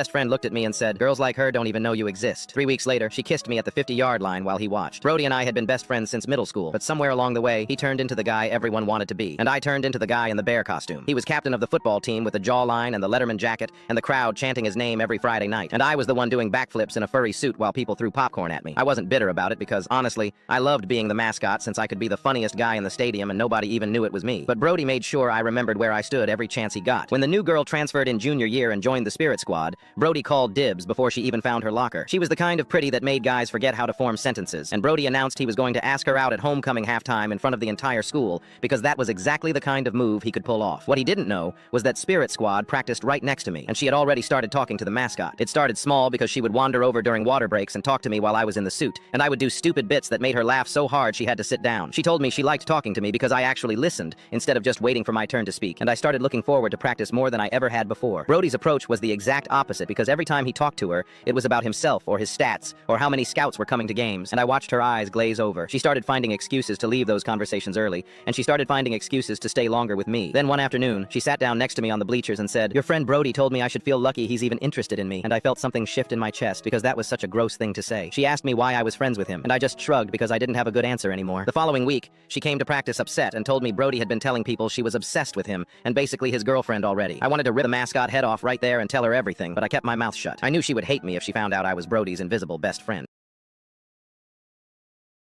best friend looked at me and said, "Girls like her don't even know you exist." 3 weeks later, she kissed me at the 50-yard line while he watched. Brody and I had been best friends since middle school, but somewhere along the way, he turned into the guy everyone wanted to be. And I turned into the guy in the bear costume. He was captain of the football team with the jawline and the Letterman jacket, and the crowd chanting his name every Friday night. And I was the one doing backflips in a furry suit while people threw popcorn at me. I wasn't bitter about it because, honestly, I loved being the mascot since I could be the funniest guy in the stadium and nobody even knew it was me. But Brody made sure I remembered where I stood every chance he got. When the new girl transferred in junior year and joined the Spirit Squad, Brody called dibs before she even found her locker. She was the kind of pretty that made guys forget how to form sentences, and Brody announced he was going to ask her out at homecoming halftime in front of the entire school because that was exactly the kind of move he could pull off. What he didn't know was that Spirit Squad practiced right next to me, and she had already started talking to the mascot. It started small because she would wander over during water breaks and talk to me while I was in the suit, and I would do stupid bits that made her laugh so hard she had to sit down. She told me she liked talking to me because I actually listened instead of just waiting for my turn to speak, and I started looking forward to practice more than I ever had before. Brody's approach was the exact opposite because every time he talked to her, it was about himself or his stats or how many scouts were coming to games, and I watched her eyes glaze over. She started finding excuses to leave those conversations early, and she started finding excuses to stay longer with me. Then one afternoon, she sat down next to me on the bleachers and said, "Your friend Brody told me I should feel lucky he's even interested in me," and I felt something shift in my chest because that was such a gross thing to say. She asked me why I was friends with him, and I just shrugged because I didn't have a good answer anymore. The following week, she came to practice upset and told me Brody had been telling people she was obsessed with him and basically his girlfriend already. I wanted to rip the mascot head off right there and tell her everything, but I kept my mouth shut. I knew she would hate me if she found out I was Brody's invisible best friend.